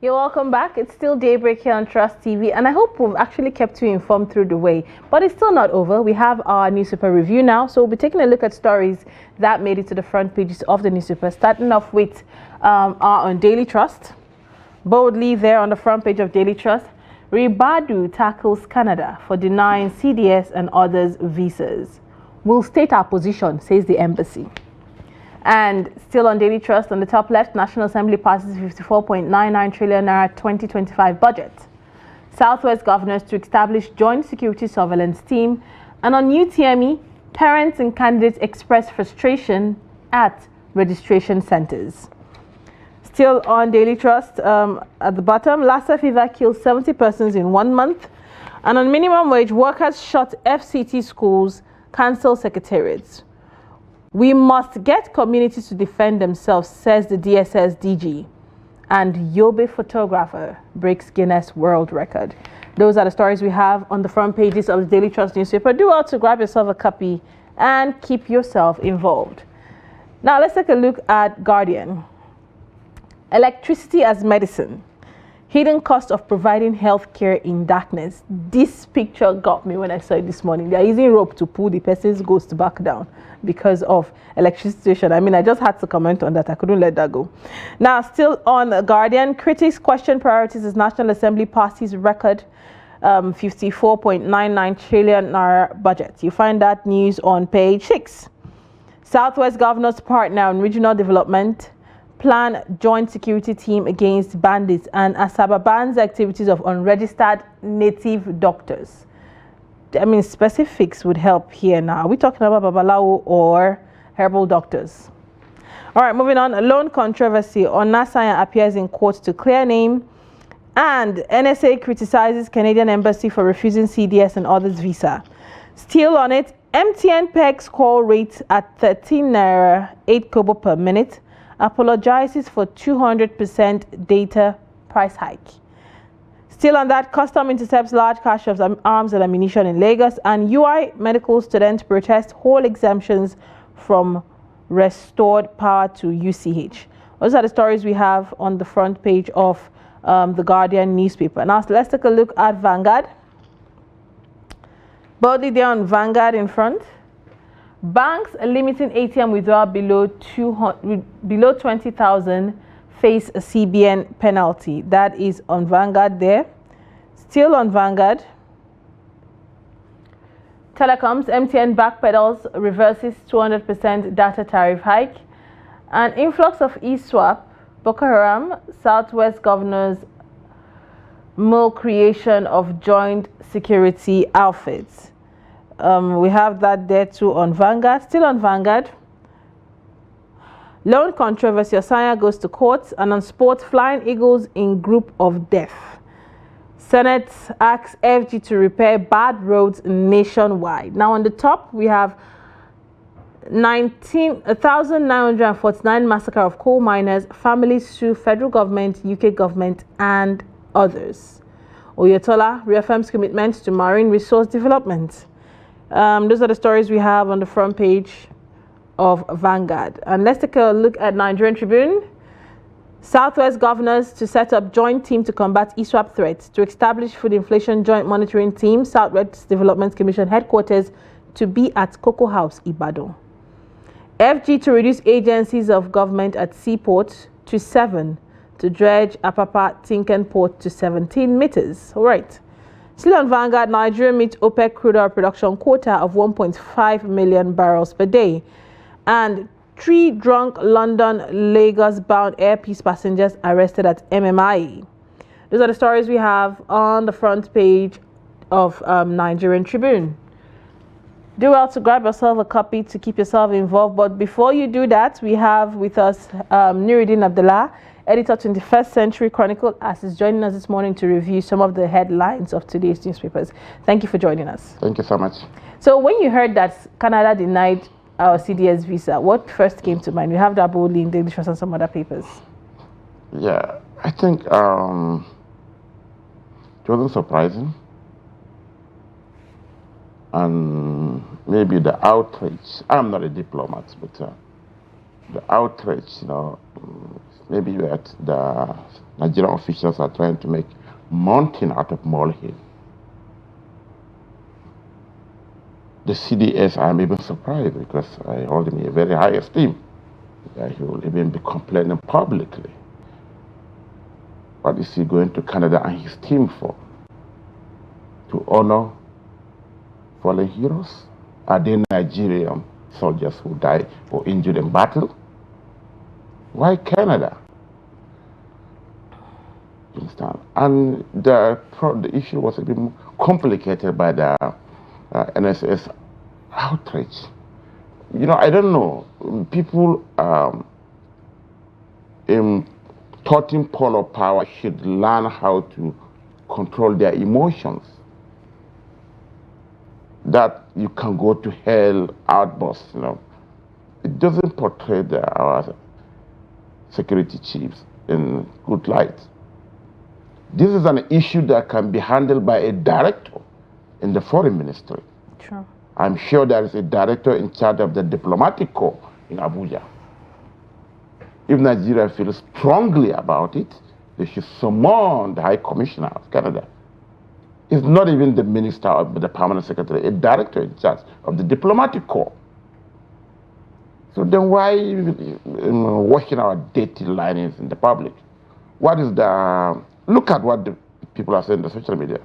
You're welcome back. It's still Daybreak here on Trust TV, and I hope we've actually kept you informed through the way. But it's still not over. We have our newspaper review now, so we'll be taking a look at stories that made it to the front pages of the newspaper, starting off with on Daily Trust. Boldly there on the front page of Daily Trust, Ribadu tackles Canada for denying CDS and others visas. We'll state our position, says the embassy. And still on Daily Trust, on the top left, National Assembly passes 54.99 trillion naira 2025 budget. Southwest governors to establish joint security surveillance team. And on UTME, parents and candidates express frustration at registration centers. Still on Daily Trust, at the bottom, Lassa fever kills 70 persons in 1 month. And on minimum wage, workers shut FCT schools, cancel secretariats. We must get communities to defend themselves, says the DSS DG. And Yobe photographer breaks Guinness World Record. Those are the stories we have on the front pages of the Daily Trust newspaper. Do well to grab yourself a copy and keep yourself involved. Now let's take a look at Guardian. Electricity as medicine. Hidden cost of providing healthcare in darkness. This picture got me when I saw it this morning. They're using rope to pull the person's ghost back down because of electricity situation. I mean, I just had to comment on that. I couldn't let that go. Now, still on Guardian, critics question priorities as National Assembly passes record 54.99 trillion naira budget. You find that news on page 6. Southwest governors partner on regional development. Plan joint security team against bandits, and Asaba bans activities of unregistered native doctors. I mean, specifics would help here now. Are we talking about Babalawo or herbal doctors? All right, moving on. A loan controversy. Onasanya appears in court to clear name. And NSA criticizes Canadian embassy for refusing CDS and others visa. Still on it, MTN pegs call rate at 13 naira 8 kobo per minute. Apologizes for 200% data price hike. Still on that, custom intercepts large cache of arms and ammunition in Lagos, and UI medical students protest whole exemptions from restored power to UCH. Those are the stories we have on the front page of the Guardian newspaper. Now let's take a look at Vanguard. Boldly there on Vanguard in front. Banks limiting ATM withdrawal below 20,000 face a CBN penalty. That is on Vanguard there. Still on Vanguard. Telecoms, MTN backpedals, reverses 200% data tariff hike. An influx of eSwap, Boko Haram, Southwest governors mill creation of joint security outfits. We have that there too on Vanguard. Still on Vanguard. Loan controversy. Osanya goes to court. And on sports, Flying Eagles in group of death. Senate asks FG to repair bad roads nationwide. Now on the top, we have 1,949 massacre of coal miners. Families sue federal government, UK government, and others. Oyetola reaffirms commitment to marine resource development. Those are the stories we have on the front page of Vanguard. And let's take a look at Nigerian Tribune. Southwest governors to set up joint team to combat eSwap threats. To establish food inflation joint monitoring team, Southwest Development Commission headquarters to be at Cocoa House, Ibadan. FG to reduce agencies of government at seaport to 7. To dredge Apapa Tinken Port to 17 meters. All right. Still on Vanguard, Nigeria meets OPEC crude oil production quota of 1.5 million barrels per day. And 3 drunk London-Lagos-bound Air Peace passengers arrested at MMIE. Those are the stories we have on the front page of Nigerian Tribune. Do well to grab yourself a copy to keep yourself involved. But before you do that, we have with us Nuruddin Abdullah, editor 21st Century Chronicle, as is joining us this morning to review some of the headlines of today's newspapers. Thank you for joining us. Thank you so much. So when you heard that Canada denied our CDS visa, what first came to mind? We have that boldly in Daily Trust and some other papers. Yeah, I think it wasn't surprising. And maybe the outrage, I'm not a diplomat, but the outrage, maybe that the Nigerian officials are trying to make mountain out of molehill. The CDS, I'm even surprised because I hold him in a very high esteem. That he will even be complaining publicly. What is he going to Canada and his team for? To honor fallen heroes? Are they Nigerian soldiers who died or injured in battle? Why Canada? You understand? And the issue was a bit more complicated by the NSS outrage. You know, I don't know. People in 13th pole of power should learn how to control their emotions. That you can go to hell outbursts, you know. It doesn't portray our security chiefs in good light. This is an issue that can be handled by a director in the foreign ministry. Sure. I'm sure there is a director in charge of the diplomatic corps in Abuja. If Nigeria feels strongly about it, they should summon the High Commissioner of Canada. It's not even the minister or the permanent secretary, a director in charge of the diplomatic corps. So then why washing our dirty linings in the public? What is the... Look at what the people are saying on the social media.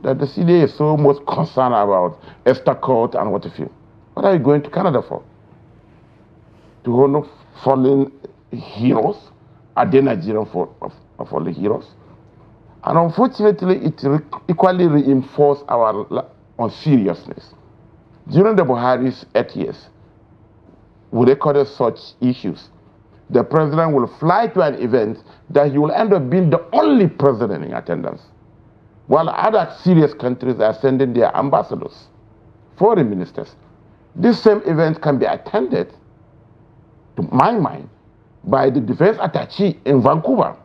That the CDA is so much concerned about Esther Court and what have you. What are you going to Canada for? To honor fallen heroes? Are they Nigerian fallen heroes? And unfortunately, it equally reinforced our unseriousness. During the Buhari's 8 years, we recorded such issues. The president will fly to an event that he will end up being the only president in attendance, while other serious countries are sending their ambassadors, foreign ministers. This same event can be attended, to my mind, by the defense attaché in Vancouver.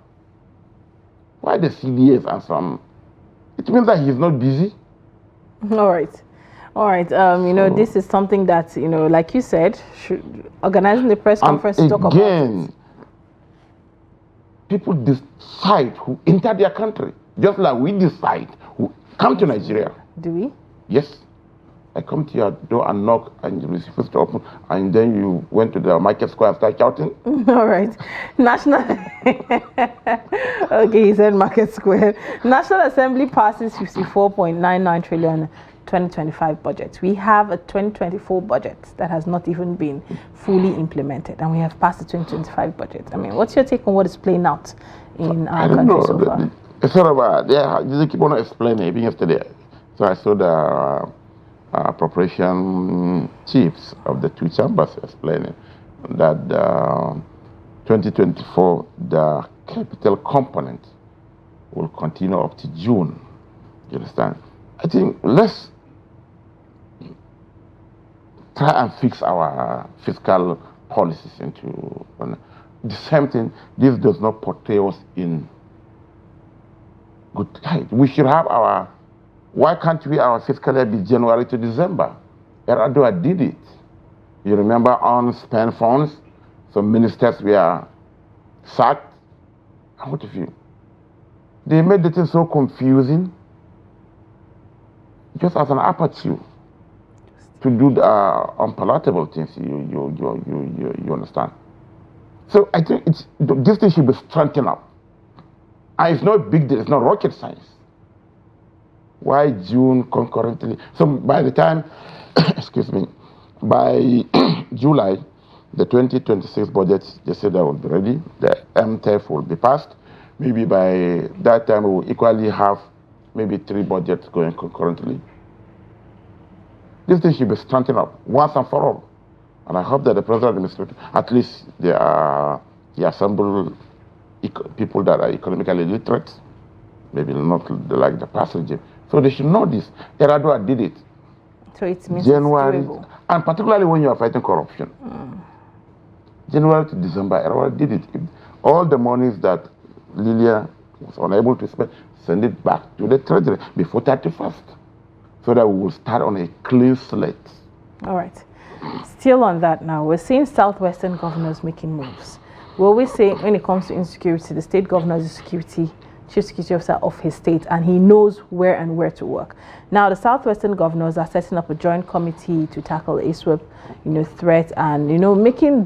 Why the CDS and some? It means that he's not busy. All right. All right. You know, this is something that, you know, like you said, organizing the press conference to talk about it. People decide who enter their country, just like we decide who come to Nigeria. Do we? Yes. I come to your door and knock, and you refuse to open, and then you went to the market square and start shouting. All right. National. Okay, he said market square. National Assembly passes 54.99 trillion 2025 budget. We have a 2024 budget that has not even been fully implemented, and we have passed the 2025 budget. I mean, what's your take on what is playing out in our country so far? It's not about, you keep on explaining. Even yesterday, so I saw the appropriation chiefs of the two chambers explaining that 2024, the capital component will continue up to June. You understand? I think let's try and fix our fiscal policies into the same thing. This does not portray us in good light. We should have our... Why can't we, our fiscal year, be January to December? Ribadu did it. You remember unspent funds? Some ministers were sacked. And what have you? They made the thing so confusing, just as an aperture to do the unpalatable things. You understand? So I think this thing should be strengthened up. And it's not a big deal. It's not rocket science. Why June concurrently? So by the time, excuse me, by July, the 2026 budget, they said that will be ready. The MTF will be passed. Maybe by that time, we will equally have maybe 3 budgets going concurrently. This thing should be strengthened up once and for all. And I hope that the president administration, at least they assemble people that are economically literate, maybe not like the past regime. So they should know this. Ribadu did it. So it means January, it's doable. and particularly when you are fighting corruption. January to December, Ribadu did it. All the monies that Lilia was unable to spend, send it back to the treasury before 31st. So that we will start on a clean slate. All right. Still on that now, we're seeing Southwestern governors making moves. We always say when it comes to insecurity, the state governor is the chief security officer of his state, and he knows where to work. Now, the southwestern governors are setting up a joint committee to tackle ASWEP, threat, and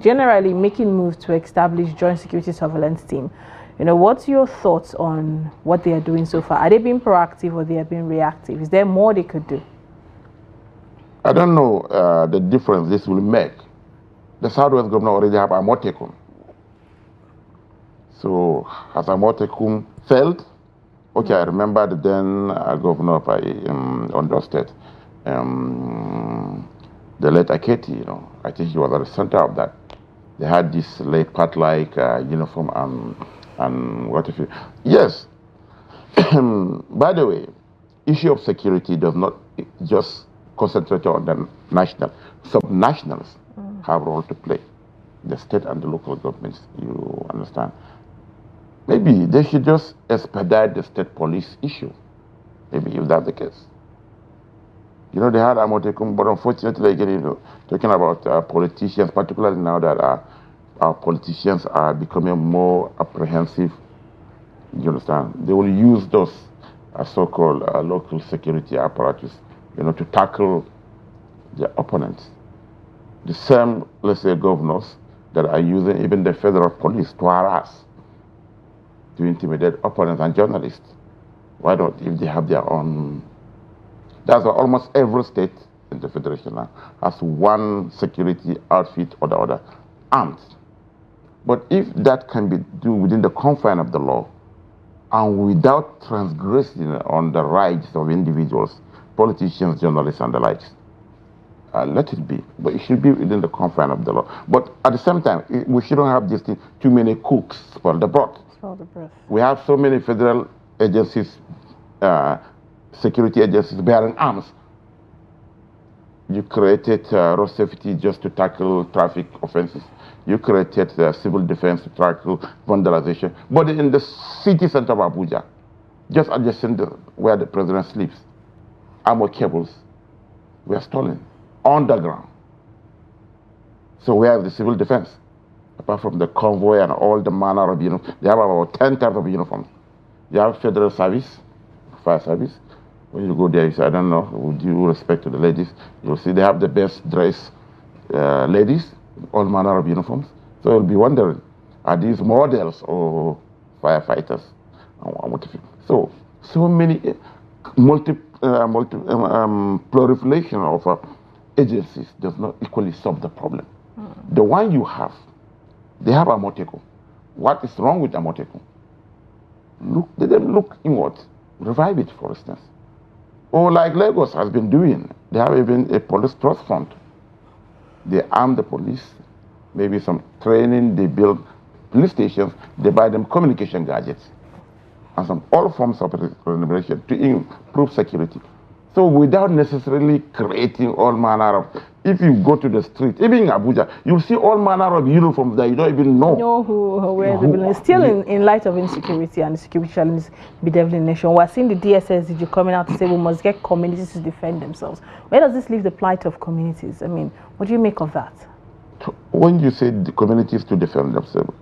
generally making moves to establish joint security surveillance team. What's your thoughts on what they are doing so far? Are they being proactive or they are being reactive? Is there more they could do? I don't know the difference this will make. The Southwest governor already have Amotekun. So has Amotekun failed? Okay, I remember the then governor of Ondo State, the late Aketi, I think he was at the center of that. They had this leopard-like uniform and what if you... Yes. By the way, issue of security does not just concentrate on the national. Subnationals have a role to play. The state and the local governments, you understand. Maybe they should just expedite the state police issue. Maybe if that's the case. They had Amotekun, but unfortunately, again, talking about politicians, particularly now that our politicians are becoming more apprehensive, you understand? They will use those so-called local security apparatus, to tackle their opponents. The same, let's say, governors that are using even the federal police to harass, to intimidate opponents and journalists. Why don't, if they have their own... That's why almost every state in the federation now has one security outfit or the other, armed. But if that can be done within the confine of the law and without transgressing on the rights of individuals, politicians, journalists, and the likes, let it be. But it should be within the confine of the law. But at the same time, we shouldn't have just too many cooks for the broth. We have so many federal agencies, security agencies bearing arms. You created road safety just to tackle traffic offenses. You created civil defense to tackle vandalization. But in the city center of Abuja, just adjacent where the president sleeps, armor cables were stolen underground. So we have the civil defense. Apart from the convoy and all the manner of uniforms, they have about 10 types of uniforms. You have federal service, fire service. When you go there, you say, I don't know, with due respect to the ladies, you'll see they have the best dressed ladies, all manner of uniforms. So you'll be wondering, are these models or firefighters? So many proliferation of agencies does not equally solve the problem. The one you have, they have Amotekun. What is wrong with Amotekun? Let them look inward, revive it, for instance. Or like Lagos has been doing, they have even a police trust fund. They arm the police, maybe some training, they build police stations, they buy them communication gadgets, and some all forms of remuneration to improve security. So without necessarily creating all manner of, if you go to the street, even in Abuja, you'll see all manner of uniforms that you don't even know. Who wears them. Still in light of insecurity and the security challenges bedeviling the nation, we're seeing the DSS coming out to say we must get communities to defend themselves. Where does this leave the plight of communities? I mean, what do you make of that? When you say the communities to defend themselves,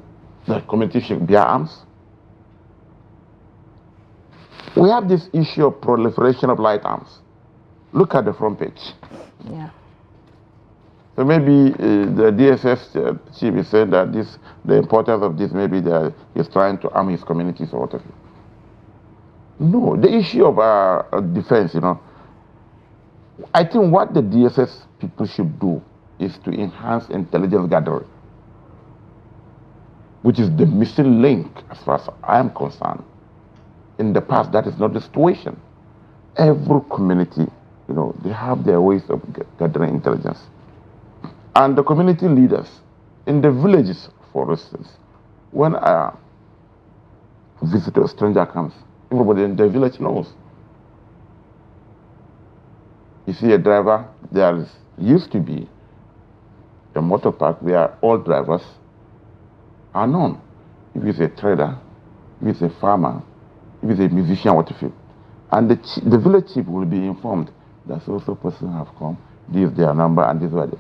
the communities should bear arms. We have this issue of proliferation of light arms. Look at the front page. Yeah. So maybe the DSS chief is saying that the importance of this, maybe he's trying to arm his communities or whatever. No, the issue of defense, I think what the DSS people should do is to enhance intelligence gathering, which is the missing link as far as I am concerned. In the past, that is not the situation. Every community, they have their ways of gathering intelligence. And the community leaders in the villages, for instance, when a visitor, a stranger comes, everybody in the village knows. You see a driver, there used to be a motor park where all drivers are known. If he's a trader, if he's a farmer, if he's a musician, what if you. And the village chief will be informed that so person have come, this is their number, and this is what they,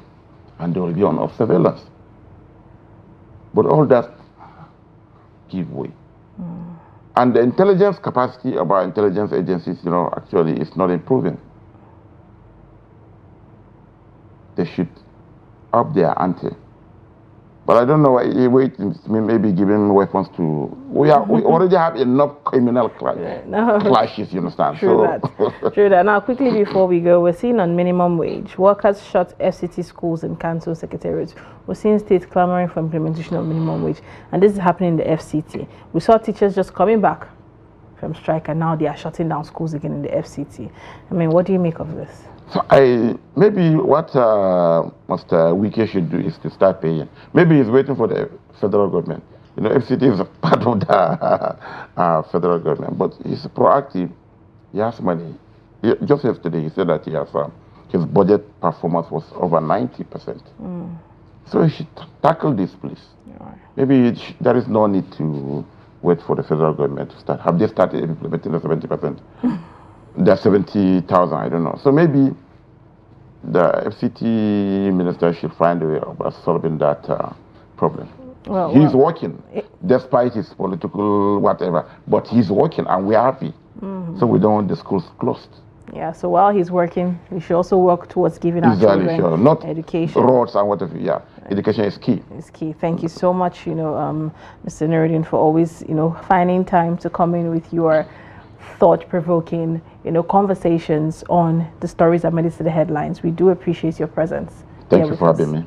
and they will be on surveillance. But all that give way. And the intelligence capacity of our intelligence agencies, actually is not improving. They should up their ante. But I don't know, maybe giving weapons to... We already have enough criminal clashes, you understand? True that. Now, quickly before we go, we're seeing on minimum wage, workers shut FCT schools and council secretariats. We're seeing states clamoring for implementation of minimum wage. And this is happening in the FCT. We saw teachers just coming back from strike, and now they are shutting down schools again in the FCT. I mean, what do you make of this? So maybe what Mr. Wike should do is to start paying. Maybe he's waiting for the federal government. FCT is a part of the federal government, but he's proactive. He has money. Just yesterday he said that he has his budget performance was over 90%. So he should tackle this, please. Right. Maybe there is no need to wait for the federal government to start. Have they started implementing the 70%? There's 70,000, I don't know. So maybe the FCT minister should find a way of solving that problem. He's working, despite his political whatever, but he's working and we're happy. So we don't want the schools closed. Yeah, so while he's working, we should also work towards giving our children not education. Roads and whatever, education is key. It's key. Thank you so much, Mr. Nuruddin, for always, finding time to come in with your thought-provoking, conversations on the stories that made it to the headlines. We do appreciate your presence. Thank you for having me.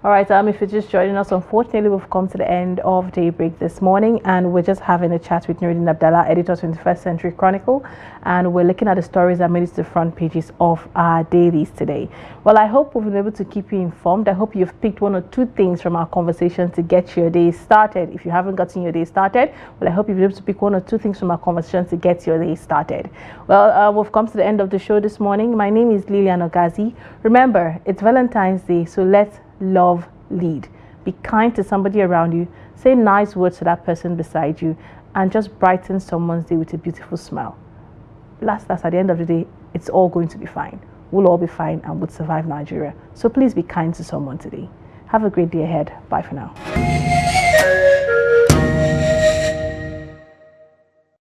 All right, if you're just joining us, unfortunately, we've come to the end of Daybreak this morning, and we're just having a chat with Nuruddin Abdallah, editor of 21st Century Chronicle, and we're looking at the stories that made it to the front pages of our dailies today. Well, I hope we've been able to keep you informed. I hope you've picked one or two things from our conversation to get your day started. If you haven't gotten your day started, well, I hope you've been able to pick one or two things from our conversation to get your day started. Well, we've come to the end of the show this morning. My name is Lilian Ogazi. Remember, it's Valentine's Day, so let's love lead. Be kind to somebody around you, say nice words to that person beside you, and just brighten someone's day with a beautiful smile. Last, at the end of the day, it's all going to be fine. We'll all be fine and we'll survive Nigeria. So please be kind to someone today. Have a great day ahead. Bye for now.